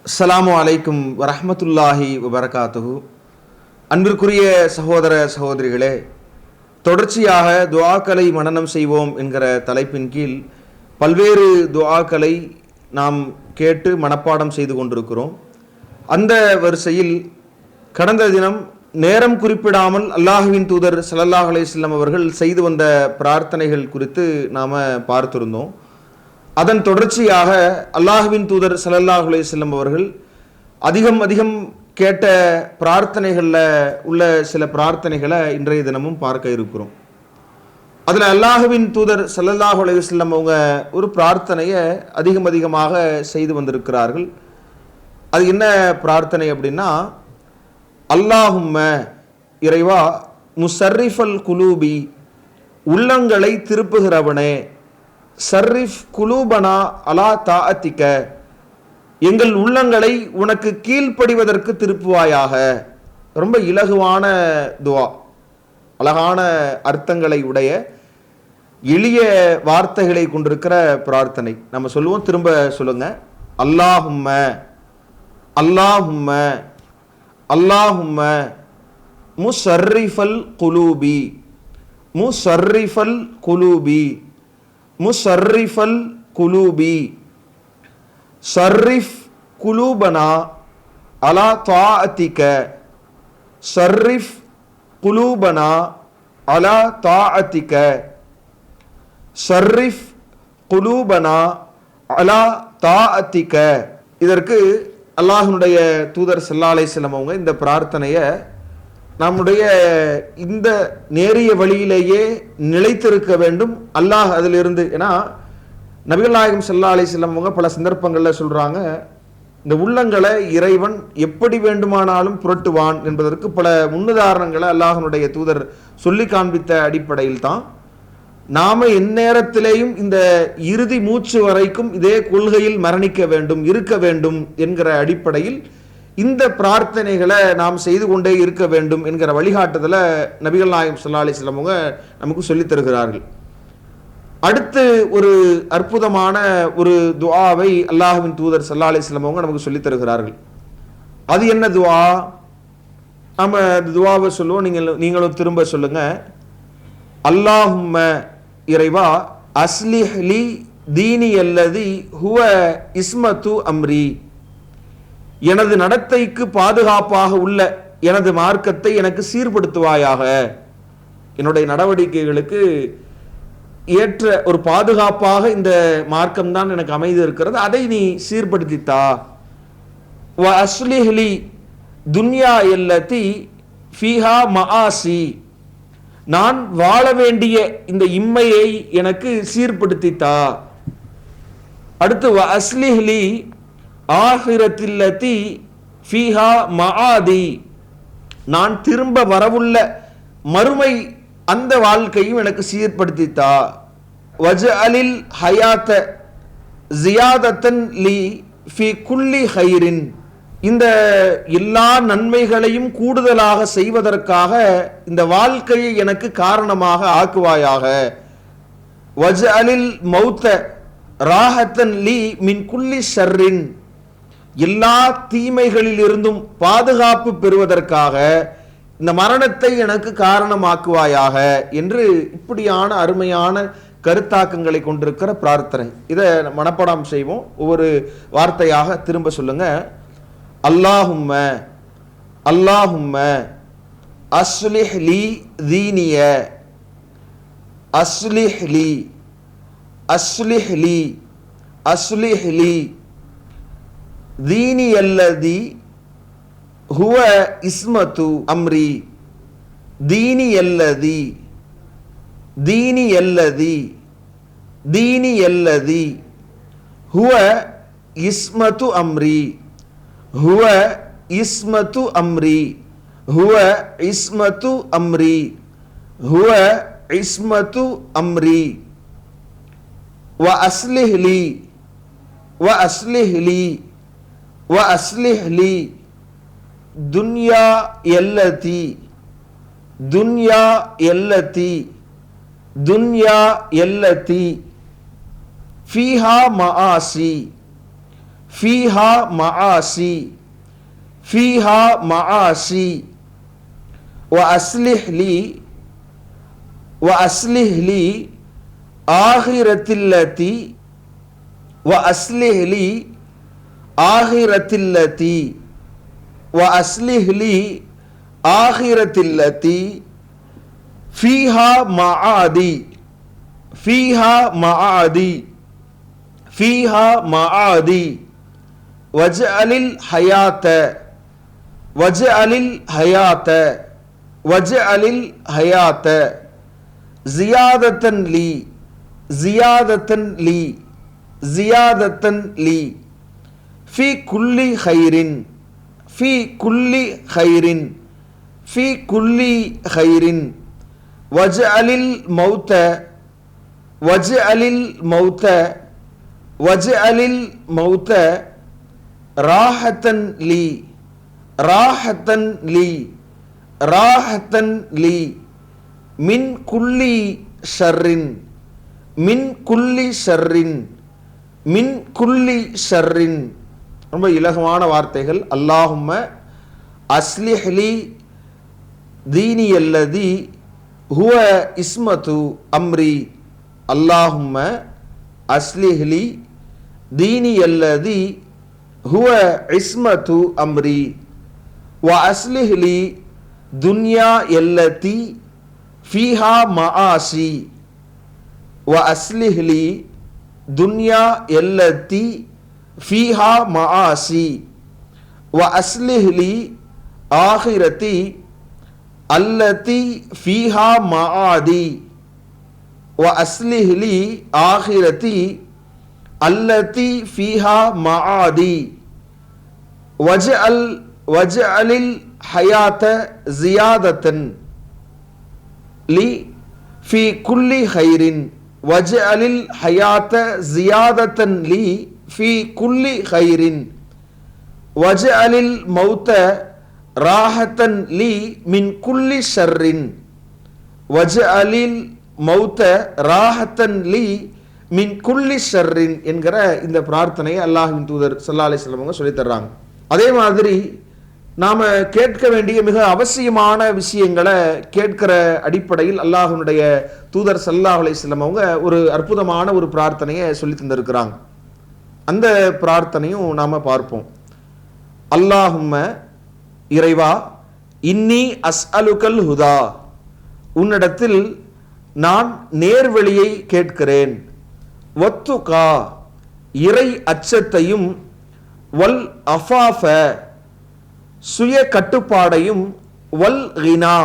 அஸ்ஸலாமு அலைக்கும் வரஹ்மத்துல்லாஹி வபரகாத்துஹு. அன்பிற்குரிய சகோதர சகோதரிகளே, தொடர்ச்சியாக துஆக்களை மனனம் செய்வோம் என்கிற தலைப்பின் கீழ் பல்வேறு துஆக்களை நாம் கேட்டு மனப்பாடம் செய்து கொண்டிருக்கிறோம். அந்த வரிசையில் கடந்த தினம் நேரம் குறிப்பிடாமல் அல்லாஹுவின் தூதர் ஸல்லல்லாஹு அலைஹி வஸல்லம் அவர்கள் செய்து வந்த பிரார்த்தனைகள் குறித்து நாம் பார்த்திருந்தோம். அதன் தொடர்ச்சியாக அல்லாஹுவின் தூதர் ஸல்லல்லாஹு அலைஹி வஸல்லம் அவர்கள் அதிகம் கேட்ட பிரார்த்தனைகளில் உள்ள சில பிரார்த்தனைகளை இன்றைய தினமும் பார்க்க இருக்கிறோம். அதில் அல்லாஹுவின் தூதர் ஸல்லல்லாஹு அலைஹி வஸல்லம் அவங்க ஒரு பிரார்த்தனையை அதிகமாக செய்து வந்திருக்கிறார்கள். அது என்ன பிரார்த்தனை அப்படின்னா, அல்லாஹும்ம இறைவா முஸர்ரிஃபல் குலூபி, உள்ளங்களை திருப்புகிறவனே, சர்ரிஃப் குலூபனா அலா தாஅத்திக, எங்கள் உள்ளங்களை உனக்கு கீழ்ப்படிவதற்கு திருப்புவாயாக. ரொம்ப இலகுவான துவா, அழகான அர்த்தங்களை உடைய எளிய வார்த்தைகளை கொண்டிருக்கிற பிரார்த்தனை. நம்ம சொல்லுவோம், திரும்ப சொல்லுங்க. அல்லாஹும்ம அல்லாஹும்ம அல்லாஹும்ம முஸர்ரிஃபல் குலூபி, முஸர்ரிஃபல் குலூபி, முஸர்ரிஃபல் குலூபி, சர்ரிஃப் குலூபனா அலா தாஅத்திக, சர்ரிஃப் குலூபனா அலா தாஅத்திக, சர்ரிஃப் குலூபனா அலா தாஅத்திக. இதற்கு அல்லாஹ்வுடைய தூதர் ஸல்லல்லாஹு அலைஹி வஸல்லம் அவங்க இந்த பிரார்த்தனையை நம்முடைய இந்த நேரிய வழியிலேயே நிலைத்திருக்க வேண்டும். அல்லாஹ் அதிலிருந்து, ஏன்னா நபிகள் நாயகம் ஸல்லல்லாஹு அலைஹி வஸல்லம் அவங்க பல சந்தர்ப்பங்களில் சொல்கிறாங்க, இந்த உள்ளங்களை இறைவன் எப்படி வேண்டுமானாலும் புரட்டுவான் என்பதற்கு பல முன்னுதாரணங்களை அல்லாஹ்வுடைய தூதர் சொல்லி காண்பித்த அடிப்படையில் தான் நாம் எந்நேரத்திலேயும் இந்த இறுதி மூச்சு வரைக்கும் இதே கொள்கையில் மரணிக்க வேண்டும், இருக்க வேண்டும் என்கிற அடிப்படையில் இந்த பிரார்த்தனைகளை நாம் செய்து கொண்டே இருக்க வேண்டும் என்கிற வழிகாட்டுதலை நபிகள் நாயகம் ஸல்லல்லாஹு அலைஹி வஸல்லம் அவங்க நமக்கு சொல்லித் தருகிறார்கள். அடுத்து ஒரு அற்புதமான ஒரு துஆவை அல்லாஹ்வின் தூதர் ஸல்லல்லாஹு அலைஹி வஸல்லம் அவங்க நமக்கு சொல்லித் தருகிறார்கள். அது என்ன துஆ? நம்ம துஆவை சொல்லுவோம், நீங்களும் திரும்ப சொல்லுங்க. அல்லாஹும்ம இறைவா அஸ்லிஹ் லி தீனி அல்லதி ஹுவ இஸ்மத்து அம்ரி, எனது நடத்தைக்கு பாதுகாப்பாக உள்ள எனது மார்க்கத்தை எனக்கு சீர்படுத்துவாயாக. என்னுடைய நடவடிக்கைகளுக்கு ஏற்ற ஒரு பாதுகாப்பாக இந்த மார்க்கம் தான் எனக்கு அமைதி இருக்கிறது, அதை நீ சீர்படுத்தித்தா. வ அஸ்லிஹ் லி துன்யா அல்லதி ஃபீஹா மஆசி, நான் வாழ வேண்டிய இந்த இம்மையை எனக்கு சீர்படுத்தித்தா. அடுத்து வ அஸ்லிஹ் லி ஆஹிரத்தில்லதி ஃபீஹா மஆதி, நான் திரும்ப வரவுள்ள மறுமை அந்த வாழ்க்கையும் எனக்கு சீர்படுத்தித்தா. வஜஅலில் ஹயாத்த ஜியாதத்தன் லி ஃபி குல்லி ஹைரின், இந்த எல்லா நன்மைகளையும் கூடுதலாக செய்வதற்காக இந்த வாழ்க்கையை எனக்கு காரணமாக ஆக்குவாயாக. வஜஅலில் மௌத்த ராஹத்தன் லி மின் குல்லி ஷர்ரின், எல்லா தீமைகளில் இருந்தும் பாதுகாப்பு பெறுவதற்காக இந்த மரணத்தை எனக்கு காரணமாக்குவாயாக என்று இப்படியான அருமையான கருத்தாக்கங்களை கொண்டிருக்கிற பிரார்த்தனை. இதை மனப்பாடம் செய்வோம். ஒவ்வொரு வார்த்தையாக திரும்ப சொல்லுங்க. அல்லாஹும்ம அல்லாஹும்ம அஸ்லிஹ் லி தீனிய, அஸ்லிஹ் லி அஸ்லிஹ் லி அஸ்லிஹ் லி தீனி அல்லதி ஹுவ இஸ்மத்து அம்ரி, தீனி அல்லதி தீனி அல்லதி தீனி அல்லதி ஹுவ இஸ்மத்து அம்ரி, ஹுவ இஸ்மத்து அம்ரி, ஹுவ இஸ்மத்து அம்ரி, ஹுவ இஸ்மத்து அம்ரி. வ அஸ்லிஹ் லி வ அஸ்லிஹ் லி வ அஸ்லிஹ் லி துன்யா அல்லதி துன்யா அல்லதி துன்யா அல்லதி ஃபீஹா மஆசி ஃபீஹா மஆசி ஃபீஹா மஆசி وأصلح لي آخرة التي وأصلح لي آخرة التي وأصلح لي آخرة التي فيها معادي فيها معادي فيها معادي واجعل الحياة واجعل الحياة واجعل الحياة زيادة لي زيادة لي زيادة لي في كل خير في كل خير في كل خير واجعل الموت واجعل الموت واجعل الموت راحة لي راحة لي راحة لي من كل شر من كل شر من كل شر. ரொம்ப இலகுவான வார்த்தைகள். அல்லாஹும்ம அஸ்லிஹ் லி தீனி அல்லதி ஹுவ இஸ்மத்து அம்ரி. அல்லாஹும்ம அஸ்லிஹ் லி தீனி அல்லதி ஹுவ இஸ்மத்து அம்ரி வ அஸ்லிஹ் லி துன்யா அல்லதி ஃபீஹா மஆசி வ அஸ்லிஹ் லி துன்யா அல்லதி ஃபீஹா மஆசி வ அஸ்லிஹ் லி ஆகிரதி அல்லதி ஃபீஹா மஆதி வ அஸ்லிஹ் லி ஆகிரதி அல்லதி ஃபீஹா மஆதி வஜஅலில் ஹயாத ஜியாதத்தன் லி ஃபீ குல்லி ஹைரின் வஜஅலில் ஹயாத ஜியாதத்தன் லி ஃபீ குல்லி ஹைரின் வஜஅலில் மௌத ராஹத்தன் லி மின் குல்லி ஷர்ரின் வஜஅலில் மௌத ராஹத்தன் லி மின் குல்லி ஷர்ரின் என்கிற இந்த பிரார்த்தனையை அல்லாஹ்வின் தூதர் ஸல்லல்லாஹு அலைஹி வஸல்லம் அவங்க சொல்லித் தர்றாங்க. அதே மாதிரி நாம் கேட்க வேண்டிய மிக அவசியமான விஷயங்களை கேட்கிற அடிப்படையில் அல்லாஹ்வுடைய தூதர் ஸல்லல்லாஹு அலைஹி வஸல்லம் அவங்க ஒரு அற்புதமான ஒரு பிரார்த்தனையை சொல்லி தந்திருக்கிறாங்க. அந்த பிரார்த்தனையும் நாம் பார்ப்போம். அல்லாஹும்ம இறைவா இன்னி அஸ்அலுகல் ஹுதா, உன்னிடத்தில் நான் நேர்வழியை கேட்கிறேன். வத்துகா, இறை அச்சத்தையும், வல் அஃபாஃப, சுய கட்டுப்பாடையும், வல் கினா,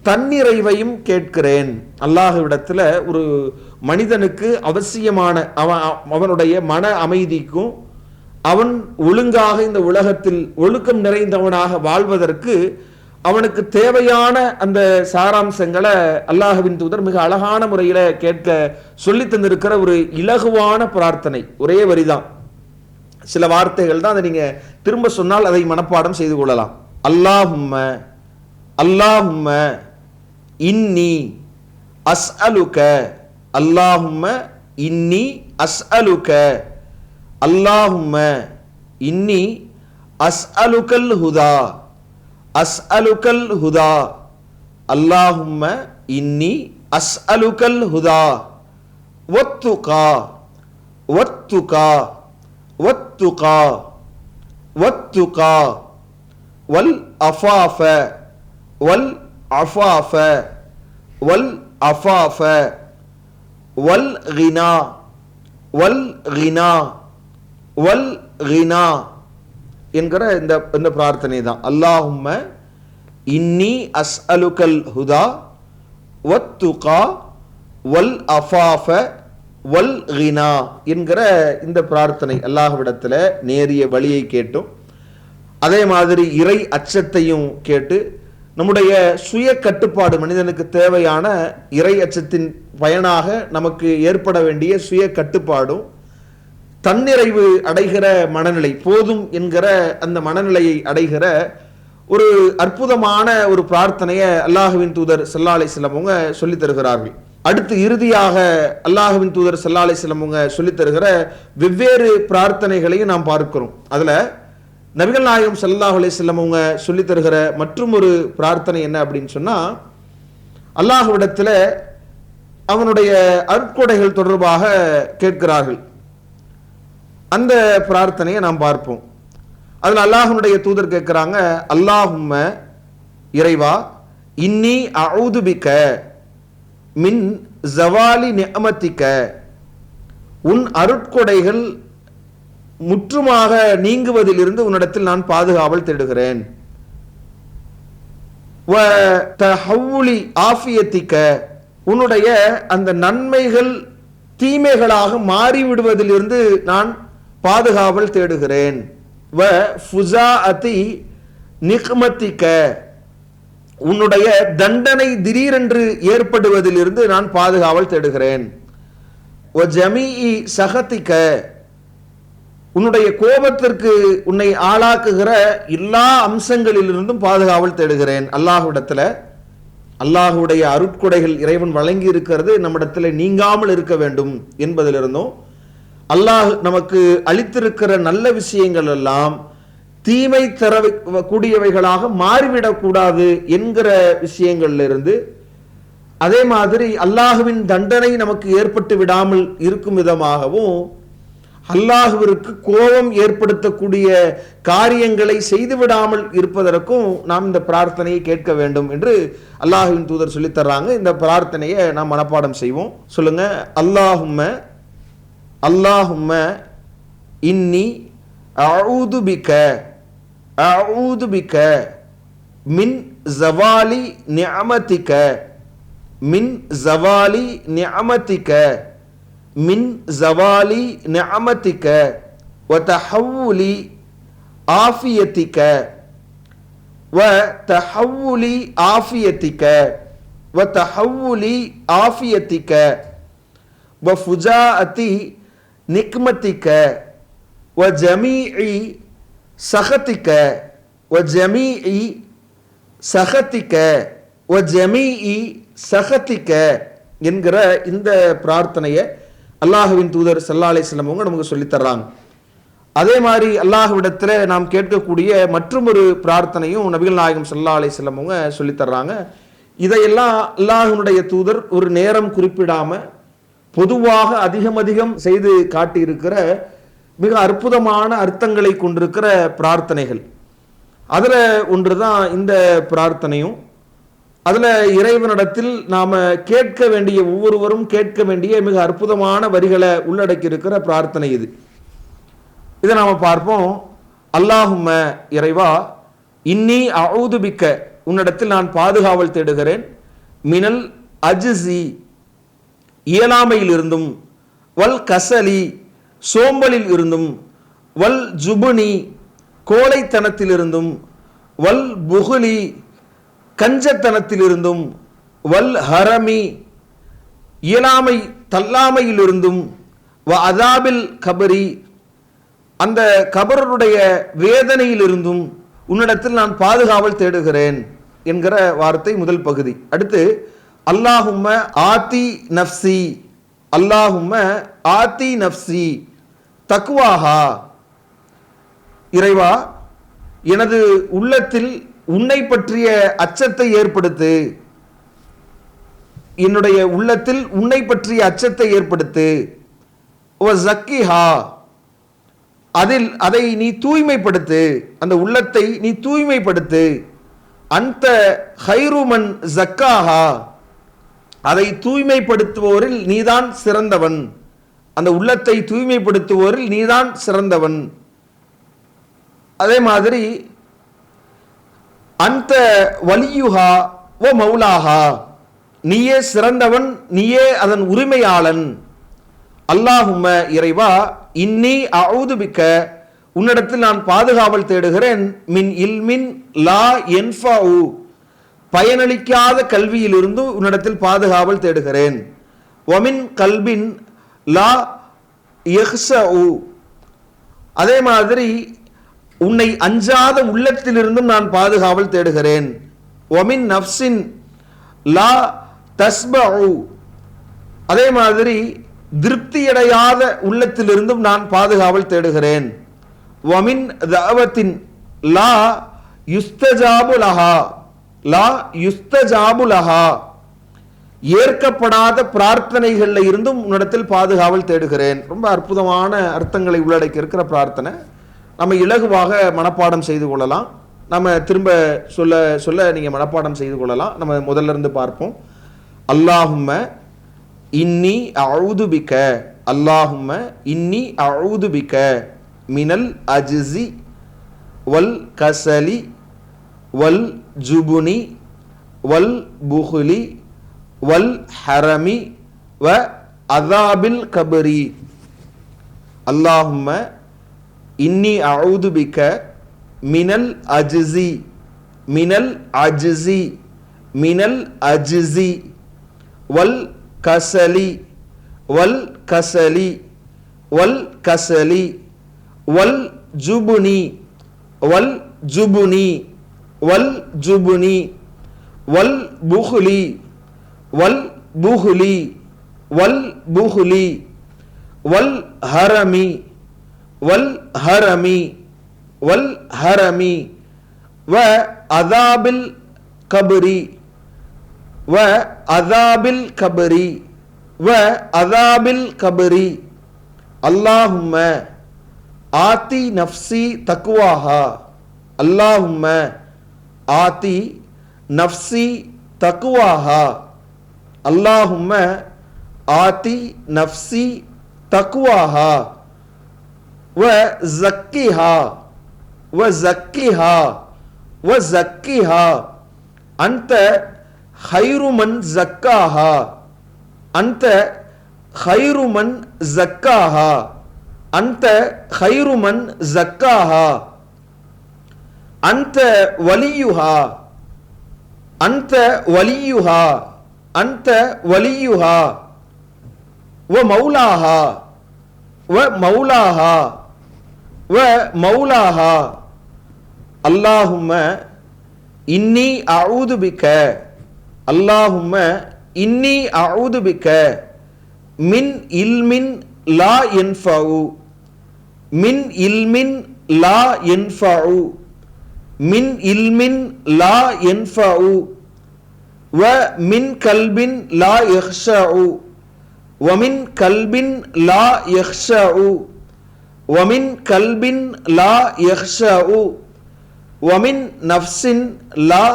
தன்னிறைவையும் கேட்கிறேன். அல்லாஹ்விடத்தில் ஒரு மனிதனுக்கு அவசியமான அவனுடைய மன அமைதிக்கும் அவன் ஒழுங்காக இந்த உலகத்தில் ஒழுக்கம் நிறைந்தவனாக வாழ்வதற்கு அவனுக்கு தேவையான அந்த சாராம்சங்களை அல்லாஹ்வின் தூதர் மிக அழகான முறையில் கேட்க சொல்லி தந்திருக்கிற ஒரு இலகுவான பிரார்த்தனை. ஒரே வரிதான், சில வார்த்தைகள் தான். அதை நீங்க திரும்ப சொன்னால் அதை மனப்பாடம் செய்து கொள்ளலாம். அல்லாஹும்ம அல்லாஹும்ம இன்னி அஸ்அலுக, அல்லாஹும்ம இன்னி அஸ்அலுக, அல்லாஹும்ம இன்னி அஸ்அலுகல் ஹுதா, அஸ்அலுகல் ஹுதா, அல்லாஹும்ம இன்னி அஸ்அலுகல் ஹுதா, வத்துகா வத்துகா வத்துகா வத்துகா, வல் அஃபாஃப வல் அஃபாஃப வல் அஃபாஃப, வல் கினா வல் கினா வல் கினா என்கிற இந்த பிரார்த்தனை தான். அல்லாஹும்ம இன்னி அஸ்அலுகல் ஹுதா வத்துகா வல் அஃபாஃப வல் கினா என்கிற இந்த பிரார்த்தனை அல்லாஹ்விடத்தில் நேரிய வழியை கேட்டும், அதே மாதிரி இறை அச்சத்தையும் கேட்டு, நம்முடைய சுய கட்டுப்பாடு, மனிதனுக்கு தேவையான இறை அச்சத்தின் பயனாக நமக்கு ஏற்பட வேண்டிய சுய கட்டுப்பாடும், தன்னிறைவு அடைகிற மனநிலை, போதும் என்கிற அந்த மனநிலையை அடைகிற ஒரு அற்புதமான ஒரு பிரார்த்தனையை அல்லாஹ்வின் தூதர் ஸல்லல்லாஹு அலைஹி வஸல்லம் அவங்க சொல்லி தருகிறார்கள். அடுத்து இறுதியாக அல்லாஹ்வின் தூதர் ஸல்லல்லாஹு அலைஹி வஸல்லம் அவங்க சொல்லித் தருகிற வெவ்வேறு பிரார்த்தனைகளையும் நாம் பார்க்கிறோம். அதுல நபிகள் நாயகம் ஸல்லல்லாஹு அலைஹி வஸல்லம் அவங்க சொல்லித் தருகிற மற்றும் ஒரு பிரார்த்தனை என்ன அப்படின்னு சொன்னா, அல்லாஹ்விடத்துல அவனுடைய அருட்கொடைகள் தொடர்பாக கேட்கிறார்கள். அந்த பிரார்த்தனையை நாம் பார்ப்போம். அதுல அல்லாஹ்வுடைய தூதர் கேட்கிறாங்க, அல்லாஹும்ம இறைவா, இன்னி அஊது பிக மின் ஜவாலி நிஅமத்திக, உன் அருட்கொடைகள் முற்றுமாக நீங்குவதிலிருந்து உன்னிடத்தில் நான் பாதுகாவல் தேடுகிறேன். வ தஹவ்வுலி ஆஃபியத்திக, உன்னுடைய அந்த நன்மைகள் தீமைகளாக மாறிவிடுவதிலிருந்து நான் பாதுகாவல் தேடுகிறேன். வ ஃபுஸாஅதி நிக்மத்திக, உன்னுடைய தண்டனை திடீரென்று ஏற்படுவதிலிருந்து நான் பாதுகாவல் தேடுகிறேன். வ ஜமீஇ சகத்திக, உன்னுடைய கோபத்திற்கு உன்னை ஆளாக்குகிற எல்லா அம்சங்களிலிருந்தும் பாதுகாவல் தேடுகிறேன். அல்லாஹ்விடத்துல அல்லாஹுடைய அருட்கொடைகள் இறைவன் வழங்கி இருக்கிறது நம்மிடத்தில் நீங்காமல் இருக்க வேண்டும் என்பதிலிருந்தும், அல்லாஹ் நமக்கு அளித்திருக்கிற நல்ல விஷயங்கள் எல்லாம் தீமை தர கூடியவைகளாக மாறிவிடக்கூடாது என்கிற விஷயங்களிலிருந்து, அதே மாதிரி அல்லாஹுவின் தண்டனை நமக்கு ஏற்பட்டு விடாமல் இருக்கும் விதமாகவும், அல்லாஹுவிற்கு கோபம் ஏற்படுத்தக்கூடிய காரியங்களை செய்து விடாமல் இருப்பதற்கும் நாம் இந்த பிரார்த்தனையை கேட்க வேண்டும் என்று அல்லாஹுவின் தூதர் சொல்லித் தர்றாங்க. இந்த பிரார்த்தனையை நாம் மனப்பாடம் செய்வோம். சொல்லுங்க, அல்லாஹும்ம அல்லாஹும்ம இன்னி அஊது பிக மின் ஜவாலி நிஅமத்திக மின் ஜவாலி நிஅமத்திக மின் ஜவாலி நிஅமத்திக வ தஹவ்வுலி ஆஃபியத்திக வ தஹவ்வுலி ஆஃபியத்திக வ தஹவ்வுலி ஆஃபியத்திக வ ஃபுஜாஅதி நிக்மத்திக வ ஜமீஇ சகத்திக வ ஜமீஇ சகத்திக வ ஜமீஇ சகத்திக என்கிற இந்த பிரார்த்தனையை அல்லாஹுவின் தூதர் ஸல்லல்லாஹு அலைஹி வஸல்லம் அவங்க நமக்கு சொல்லித் தர்றாங்க. அதே மாதிரி அல்லாஹ்விடத்தில் நாம் கேட்கக்கூடிய மற்றொரு பிரார்த்தனையும் நபிகள் நாயகம் ஸல்லல்லாஹு அலைஹி வஸல்லம் அவங்க சொல்லித் தர்றாங்க. இதையெல்லாம் அல்லாஹ்வுடைய தூதர் ஒரு நேரம் குறிப்பிடாம பொதுவாக அதிகம் செய்து காட்டியிருக்கிற மிக அற்புதமான அர்த்தங்களை கொண்டிருக்கிற பிரார்த்தனைகள். அதுல ஒன்றுதான் இந்த பிரார்த்தனையும். அதுல இறைவனிடத்தில் நாம கேட்க வேண்டிய, ஒவ்வொருவரும் கேட்க வேண்டிய மிக அற்புதமான வரிகளை உள்ளடக்கி இருக்கிற பிரார்த்தனை இது. இதை நாம பார்ப்போம். அல்லாஹும்ம இறைவா, இன்னி அஊது பிக்க, உன்னிடத்தில் நான் பாதுகாவல் தேடுகிறேன். மினல் அஜ்ஸி, இயலாமையில் இருந்தும், வல் கசலி, சோம்பலில் இருந்தும், வல் ஜுபுனி, கோழைத்தனத்திலிருந்தும், வல் புகுலி, கஞ்சத்தனத்திலிருந்தும், வல் ஹரமி, இயலாமை தள்ளாமையிலிருந்தும், வ அதாபில் கபரி, அந்த கபருடைய வேதனையிலிருந்தும் உன்னிடத்தில் நான் பாதுகாவல் தேடுகிறேன் என்கிற வார்த்தை முதல் பகுதி. அடுத்து அல்லாஹும்ம ஆத்தி நஃப்சி, அல்லாஹும்ம ஆத்தி நஃப்சி தக்வாஹா, இறைவா எனது உள்ளத்தில் உன்னை பற்றிய அச்சத்தை ஏற்படுத்து, என்னுடைய உள்ளத்தில் உன்னை பற்றிய அச்சத்தை ஏற்படுத்து. வ ஸக்கிஹா, அதை நீ தூய்மைப்படுத்து, அந்த உள்ளத்தை நீ தூய்மைப்படுத்து. அன்த ஹைருமன் ஸக்காஹா, அதை தூய்மைப்படுத்துவோரில் நீதான் சிறந்தவன், அந்த உள்ளத்தை தூய்மைப்படுத்துவோரில் நீதான் சிறந்தவன். அதே மாதிரி அந்த வலியுஹா வ மௌலாஹா, நீயே சிறந்தவன், நீயே அதன் உரிமையாளன். அல்லாஹும்ம இறைவா, இன்னி அஊது பிக்க, உன்னிடத்தில் நான் பாதுகாவல் தேடுகிறேன். மின் இல்மின் லா யன்ஃபஉ, பயனளிக்காத கல்வியிலிருந்து உன்னிடத்தில் பாதுகாவல் தேடுகிறேன். வமின் கல்பின் லா யஹ்ஸஉ, அதே மாதிரி உன்னை அஞ்சாத உள்ளத்திலிருந்தும் நான் பாதுகாவல் தேடுகிறேன். வமின் நஃப்ஸின் லா தஸ்பஉ, அதே மாதிரி திருப்தியடையாத உள்ளத்திலிருந்தும் நான் பாதுகாவல் தேடுகிறேன். வமின் தஅவத்தின் லா யுஸ்தஜாபு லஹா, லா யுஸ்தஜாபு லஹா, ஏற்கப்படாத பிரார்த்தனைகள்ல இருந்தும் உன்னிடத்தில் பாதுகாவல் தேடுகிறேன். ரொம்ப அற்புதமான அர்த்தங்களை உள்ளடக்கி இருக்கிற பிரார்த்தனை. நம்ம இலகுவாக மனப்பாடம் செய்து கொள்ளலாம். நம்ம திரும்ப சொல்ல சொல்ல நீங்க மனப்பாடம் செய்து கொள்ளலாம். நம்ம முதல்ல இருந்து பார்ப்போம். அல்லாஹும்ம இன்னி அஊது பிக, அல்லாஹும்ம இன்னி அஊது பிக மினல் அஜ்ஸி வல் கஸலி வல் ஜுபுனி வல் புஹ்லி வல் ஹரமி வ அஸாபில் கபரி. அல்லாஹும்ம இன்னி அஊது பிக மினல் அஜ்ஸி, மினல் அஜ்ஸி, மினல் அஜ்ஸி வல் கஸலி, வல் கஸலி, வல் கஸலி வல் ஜுபுனி, வல் ஜுபுனி, வல் ஜுபுனி வல் புஹ்லி, வல் புஹ்லி, வல் புஹ்லி வல் ஹரமி, வல் ஹரமி, வல் ஹரமி வ அஸாபில் கபரி, வ அஸாபில் கபரி, வ அஸாபில் கபரி. அல்லாஹும்ம ஆத்தி நஃப்ஸி தக்வாஹா, அல்லாஹும்ம ஆத்தி நஃப்ஸி தக்வாஹா, அல்லாஹும்ம ஆத்தி நஃப்ஸி தக்வாஹா வ ஸக்கிஹா, வ ஸக்கிஹா, வ ஸக்கிஹா அன்த ഖൈറു മൻ സക്കാഹ, അൻത ഖൈറു മൻ സക്കാഹ, അൻത ഖൈറു മൻ സക്കാഹ, അൻത വലിയുഹ, അൻത വലിയുഹ, അൻത വലിയുഹ വ മൗലാഹ, വ മൗലാഹ, വ മൗലാഹ. അല്ലാഹുമ്മ இன்னி அஊது பிக, அல்லாஹும்ம இன்னி அஊது பிக மின் இல்மின் லா யன்ஃபஉ, மின் இல்மின் லா யன்ஃபஉ, மின் இல்மின் லா யன்ஃபஉ வ மின் கல்பின் லா யக்ஷஉ, வ மின் கல்பின் லா யக்ஷஉ, வ மின் கல்பின் லா யக்ஷஉ ومن نفس لا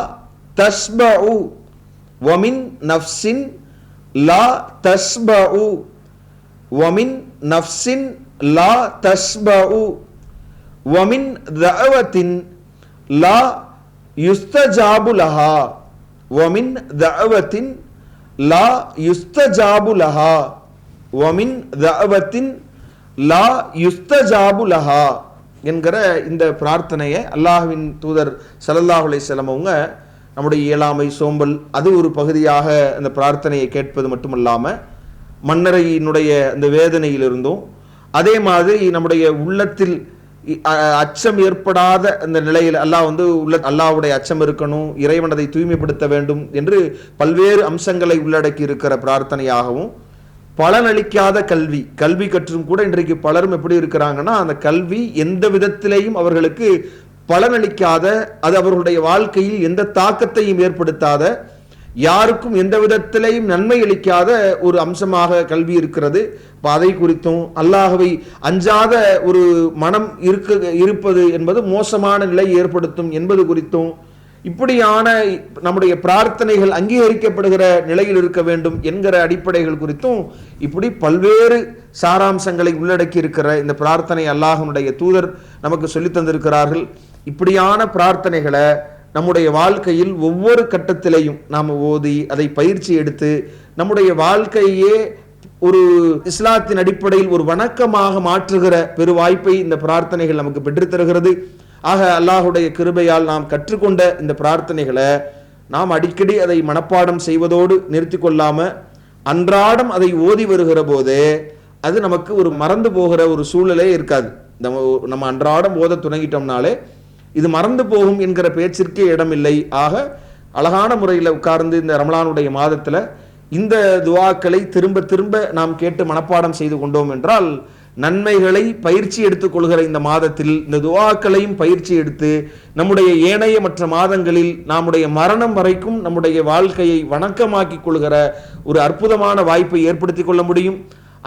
تشبع، ومن نفس لا تشبع، ومن نفس لا تشبع ومن دعوة لا يستجاب لها، ومن دعوة لا يستجاب لها، ومن دعوة لا يستجاب لها என்கிற இந்த பிரார்த்தனையை அல்லாஹ்வின் தூதர் ஸல்லல்லாஹு அலைஹி வஸல்லம் அவங்க நம்முடைய இயலாமை, சோம்பல் அது ஒரு பகுதியாக அந்த பிரார்த்தனையை கேட்பது மட்டுமல்லாமல் மன்னரையினுடைய அந்த வேதனையிலிருந்தும், அதே மாதிரி நம்முடைய உள்ளத்தில் அச்சம் ஏற்படாத அந்த நிலையில் அல்லாஹ்வுடைய அச்சம் இருக்கணும், இறைவன் அதை தூய்மைப்படுத்த வேண்டும் என்று பல்வேறு அம்சங்களை உள்ளடக்கி இருக்கிற பிரார்த்தனையாகவும், பலனளிக்காத கல்வி, கல்வி கற்றும் கூட இன்றைக்கு பலரும் எப்படி இருக்கிறாங்கன்னா, அந்த கல்வி எந்த விதத்திலேயும் அவர்களுக்கு பலனளிக்காத, அது அவர்களுடைய வாழ்க்கையில் எந்த தாக்கத்தையும் ஏற்படுத்தாத, யாருக்கும் எந்த விதத்திலேயும் நன்மை அளிக்காத ஒரு அம்சமாக கல்வி இருக்கிறது. இப்போ அதை குறித்தும், அல்லாஹ்வை அஞ்சாத ஒரு மனம் இருப்பது என்பது மோசமான நிலை ஏற்படுத்தும் என்பது குறித்தும், இப்படியான நம்முடைய பிரார்த்தனைகள் அங்கீகரிக்கப்படுகிற நிலையில் இருக்க வேண்டும் என்கிற அடிப்படைகள் குறித்தும் இப்படி பல்வேறு சாராம்சங்களை உள்ளடக்கி இருக்கிற இந்த பிரார்த்தனை அல்லாஹ்வுடைய தூதர் நமக்கு சொல்லி தந்திருக்கிறார்கள். இப்படியான பிரார்த்தனைகளை நம்முடைய வாழ்க்கையில் ஒவ்வொரு கட்டத்திலையும் நாம் ஓதி அதை பயிற்சி எடுத்து நம்முடைய வாழ்க்கையே ஒரு இஸ்லாத்தின் அடிப்படையில் ஒரு வணக்கமாக மாற்றுகிற பெரு வாய்ப்பை இந்த பிரார்த்தனைகள் நமக்கு பெற்றுத்தருகிறது. ஆக அல்லாஹுடைய கிருபையால் நாம் கற்றுக்கொண்ட இந்த பிரார்த்தனைகளை நாம் அடிக்கடி அதை மனப்பாடம் செய்வதோடு நிறுத்தி கொள்ளாமல் அன்றாடம் அதை ஓதி வருகிற போதே அது நமக்கு ஒரு மறந்து போகிற ஒரு சூழலே இருக்காது. நம்ம அன்றாடம் ஓத துணங்கிட்டோம்னாலே இது மறந்து போகும் என்கிற பேச்சிற்கே இடமில்லை. ஆக அழகான முறையில் உட்கார்ந்து இந்த ரமலானுடைய மாதத்தில் இந்த துஆக்களை திரும்ப திரும்ப நாம் கேட்டு மனப்பாடம் செய்து கொண்டோம் என்றால் நன்மைகளை பயிற்சி எடுத்துக் கொள்கிற இந்த மாதத்தில் இந்த துஆக்களையும் பயிற்சி எடுத்து நம்முடைய ஏனைய மற்ற மாதங்களில் நம்முடைய மரணம் வரைக்கும் நம்முடைய வாழ்க்கையை வணக்கமாக்கிக் கொள்கிற ஒரு அற்புதமான வாய்ப்பை ஏற்படுத்திக் கொள்ள முடியும்.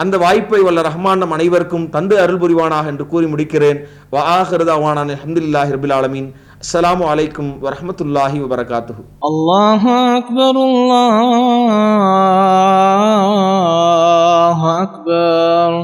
அந்த வாய்ப்பை வல்ல ரஹ்மான் நம் அனைவருக்கும் தந்து அருள் புரிவானாக என்று கூறி முடிக்கிறேன். வ ஆகிரு தஅவானா அல்ஹம்துலில்லாஹி ரப்பில் ஆலமீன். அஸ்ஸலாமு அலைக்கும் வரஹ்மத்துல்லாஹி வபரகாத்துஹு. அல்லாஹு அக்பர், அல்லாஹு அக்பர்.